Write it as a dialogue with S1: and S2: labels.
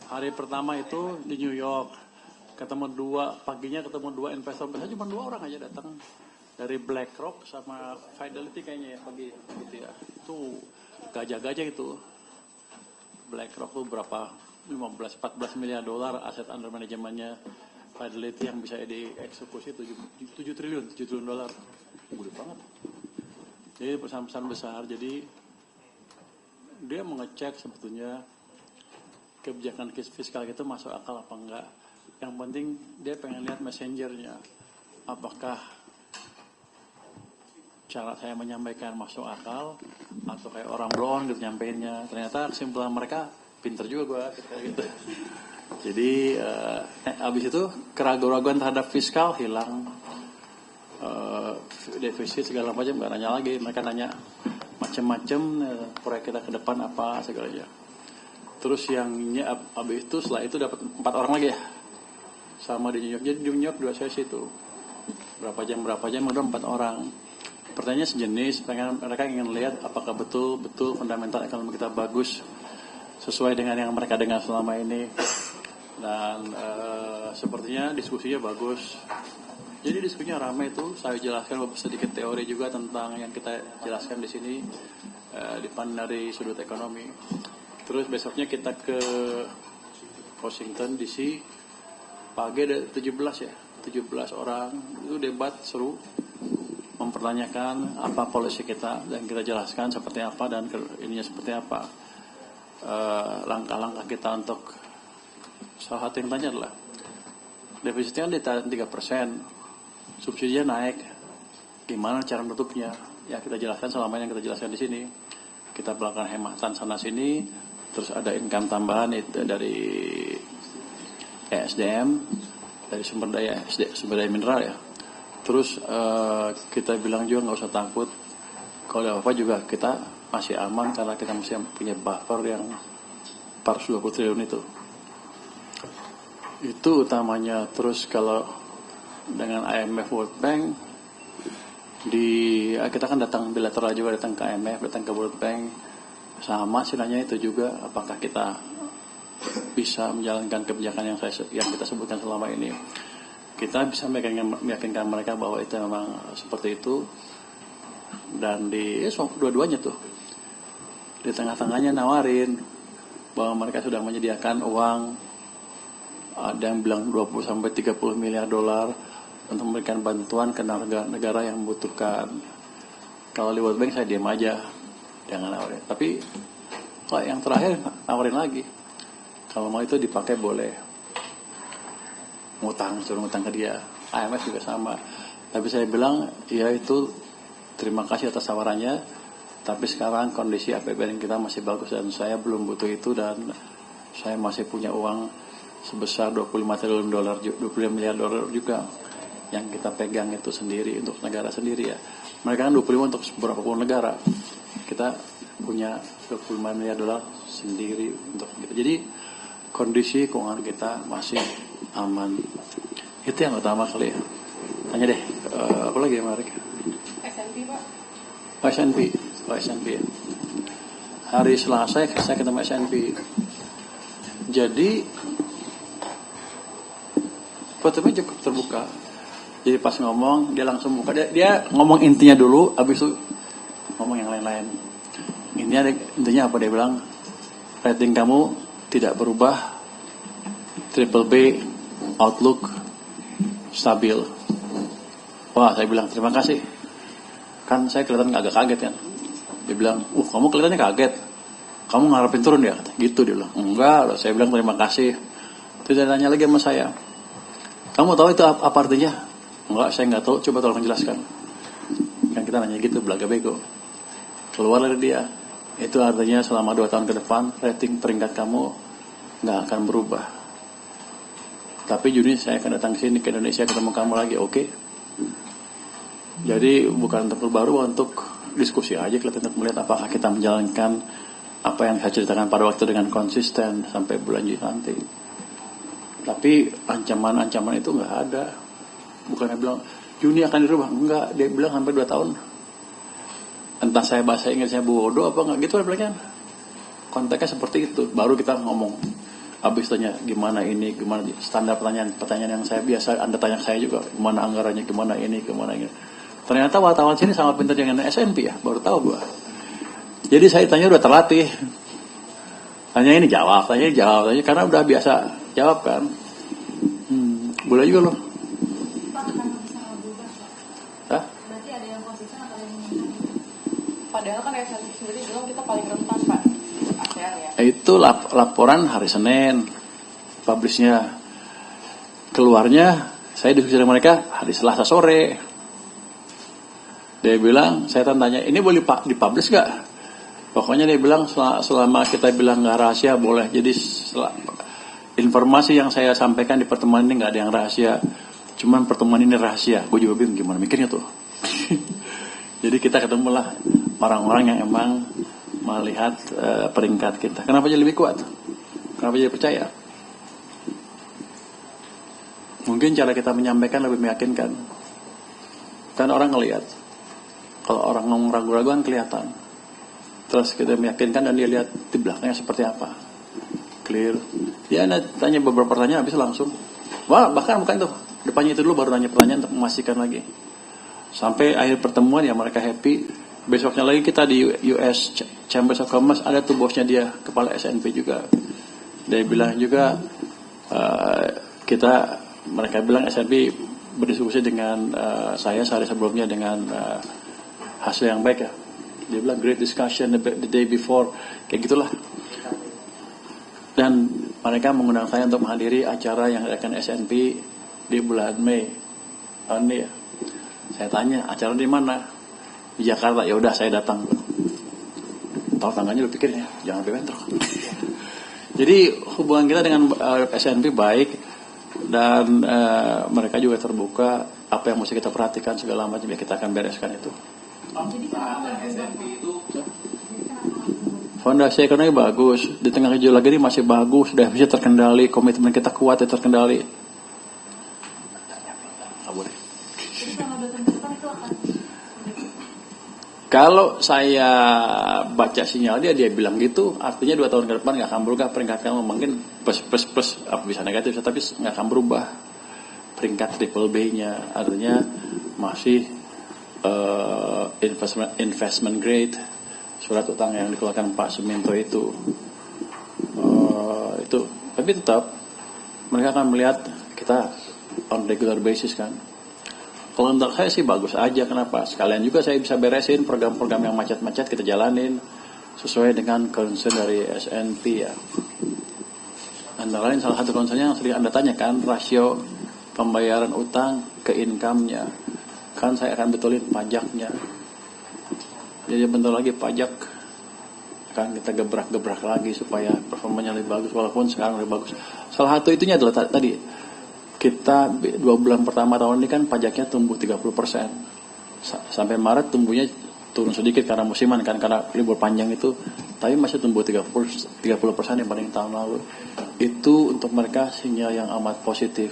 S1: Hari pertama itu di New York, paginya ketemu dua investor besar, cuma 2 orang aja datang dari BlackRock sama Fidelity kayaknya ya pagi gitu ya. Itu gajah-gajah itu. BlackRock tuh berapa 15-14 miliar dolar aset under manajemennya. Fidelity yang bisa dieksekusi 7 triliun dolar. Gede banget. Jadi perusahaan-perusahaan besar, jadi dia mengecek sebetulnya kebijakan fiskal itu masuk akal apa enggak. Yang penting dia pengen lihat messengernya, apakah cara saya menyampaikan masuk akal atau kayak orang blon gitu nyampeinnya. Ternyata kesimpulan mereka pinter juga gue gitu. Jadi abis itu keraguan-keraguan terhadap fiskal hilang, defisit segala macam nggak nanya lagi. Mereka nanya macam-macam proyek kita ke depan apa segalanya. Terus yang abis itu setelah itu dapat 4 orang lagi ya, sama di New York. Jadi di New York 2 sesi itu berapa jam udah 4 orang. Pertanyaannya sejenis, mereka ingin lihat apakah betul fundamental ekonomi kita bagus sesuai dengan yang mereka dengar selama ini. Dan sepertinya diskusinya bagus. Jadi diskusinya ramai itu. Saya jelaskan sedikit teori juga tentang yang kita jelaskan di sini dipandang dari sudut ekonomi. Terus besoknya kita ke Washington DC. Pagi ada 17 orang. Itu debat seru, mempertanyakan apa polisi kita dan kita jelaskan seperti apa dan ininya seperti apa. Langkah-langkah kita untuk salah satu yang tanya adalah defisitnya di 3%, subsidinya naik, gimana cara menutupnya? Ya kita jelaskan selama yang kita jelaskan di sini. Kita melakukan hematan sana sini, terus ada income tambahan itu dari ESDM, dari sumber daya mineral ya. Terus kita bilang juga nggak usah takut, kalau ada apa juga kita masih aman karena kita masih punya buffer yang 420 triliun itu. Itu utamanya. Terus kalau dengan IMF World Bank kita kan datang bilateral juga, datang ke IMF, datang ke World Bank, sama sih nanya itu juga apakah kita bisa menjalankan kebijakan yang kita sebutkan selama ini. Kita bisa meyakinkan mereka bahwa itu memang seperti itu. Dan dua-duanya tuh di tengah-tengahnya nawarin bahwa mereka sudah menyediakan uang, ada yang bilang 20-30 miliar dolar untuk memberikan bantuan ke negara yang membutuhkan. Kalau di World Bank saya diam aja, jangan nawarin. Tapi kalau yang terakhir nawarin lagi, kalau mau itu dipakai boleh, suruh ngutang ke dia. IMF juga sama. Tapi saya bilang ya itu terima kasih atas tawarannya, tapi sekarang kondisi APBN kita masih bagus dan saya belum butuh itu, dan saya masih punya uang sebesar 25 miliar dolar juga yang kita pegang itu sendiri untuk negara sendiri ya. Mereka kan 25 untuk beberapa puluh negara. Kita punya 25 miliar dolar sendiri untuk gitu. Jadi kondisi keuangan kita masih aman. Itu yang utama kali ya. Tanya deh, apa lagi yang menarik?
S2: S&P Pak.
S1: S&P. Hari Selasa saya ketemu S&P. Jadi fotonya cukup terbuka. Jadi pas ngomong dia langsung buka. Dia ngomong intinya dulu, habis itu ngomong yang lain-lain. Intinya apa dia bilang? Rating kamu tidak berubah, triple B, outlook stabil. Wah, saya bilang terima kasih. Kan saya kelihatan agak kaget kan. Dia bilang, kamu kelihatannya kaget. Kamu ngarepin turun ya? Gitu dia bilang. Enggak, saya bilang terima kasih. Terus dia tanya lagi sama saya, kamu tahu itu apa artinya? Enggak, saya nggak tahu. Coba tolong jelaskan. Kan kita nanya gitu, belaga bego. Keluar dari dia. Itu artinya selama 2 tahun ke depan rating peringkat kamu nggak akan berubah. Tapi Juni saya akan datang ke sini ke Indonesia ketemu kamu lagi, oke? Jadi bukan untuk baru, untuk diskusi aja kita untuk melihat apakah kita menjalankan apa yang saya ceritakan pada waktu dengan konsisten sampai bulan Juni nanti. Tapi ancaman-ancaman itu nggak ada. Bukannya bilang Juni akan dirubah, enggak. Dia bilang sampai 2 tahun. Entah saya bahasa Inggrisnya bodoh apa enggak gitu, dia bilangnya. Konteksnya seperti itu. Baru kita ngomong Habis tanya gimana ini, gimana standar pertanyaan yang saya biasa Anda tanya saya juga, gimana anggarannya, gimana ini. Ternyata wartawan sini sangat pintar dengan SNP ya, baru tahu gua. Jadi saya tanya udah terlatih. Tanya ini jawab, tanya karena udah biasa jawab kan. Boleh juga loh.
S2: Pak, kenapa bisa nggak berubah, Pak? Berarti ada yang konsisten atau yang padahal kan SNP sendiri bilang kita paling rentan, Pak. ASEAN ya.
S1: Itu laporan hari Senin, publishnya. Keluarnya, saya diskusi dengan mereka hari Selasa sore. Dia bilang, saya tanya, ini boleh dipublish gak? Pokoknya dia bilang selama kita bilang nggak rahasia boleh. Jadi informasi yang saya sampaikan di pertemuan ini nggak ada yang rahasia. Cuman pertemuan ini rahasia. Gue juga bingung gimana mikirnya tuh. Jadi kita ketemulah orang-orang yang emang melihat peringkat kita. Kenapa jadi lebih kuat? Kenapa jadi percaya? Mungkin cara kita menyampaikan lebih meyakinkan. Kan orang ngelihat. Kalau orang ngomong ragu-ragu kan kelihatan. Terus kita meyakinkan dan dia lihat di belakangnya seperti apa. Clear. Dia tanya beberapa pertanyaan habis langsung. Wah, bahkan bukan tuh. Depannya itu dulu baru tanya pertanyaan untuk memastikan lagi. Sampai akhir pertemuan ya mereka happy. Besoknya lagi kita di US Chambers of Commerce ada tuh bosnya dia, kepala SNP juga. Dia bilang juga mereka bilang SNP berdiskusi dengan saya sehari sebelumnya dengan hasil yang baik ya. Dia bilang great discussion the day before, kayak gitulah. Dan mereka mengundang saya untuk menghadiri acara yang akan SNP di bulan Mei tahun ini ya. Saya tanya acara di mana? Di Jakarta. Ya udah saya datang. Tahu tangganya lu pikir ya, jangan bentrok. Jadi hubungan kita dengan SNP baik dan mereka juga terbuka apa yang mesti kita perhatikan segala macam ya kita akan bereskan itu. Fondasi ekonomi bagus, di tengah gejolak ini masih bagus, sudah bisa terkendali, komitmen kita kuat ya terkendali. Kalau saya baca sinyal dia bilang gitu, artinya 2 tahun ke depan nggak akan berubah peringkat kamu, mungkin plus bisa negatif, tapi nggak akan berubah peringkat triple B-nya, artinya masih investment grade, surat utang yang dikeluarkan Pak Suminto itu, tapi tetap mereka akan melihat kita on regular basis kan. Kalau untuk saya sih bagus aja, kenapa? Sekalian juga saya bisa beresin program-program yang macet-macet kita jalanin sesuai dengan concern dari SNP ya. Antara lain salah satu concernnya yang sering Anda tanyakan, rasio pembayaran utang ke income-nya. Kan saya akan betulin pajaknya. Jadi bentar lagi pajak kan kita gebrak-gebrak lagi supaya performanya lebih bagus, walaupun sekarang lebih bagus. Salah satu itunya adalah tadi kita 2 bulan pertama tahun ini kan pajaknya tumbuh 30%. Sampai Maret tumbuhnya turun sedikit karena musiman kan, karena libur panjang itu, tapi masih tumbuh 30% dibanding tahun lalu. Itu untuk mereka sinyal yang amat positif.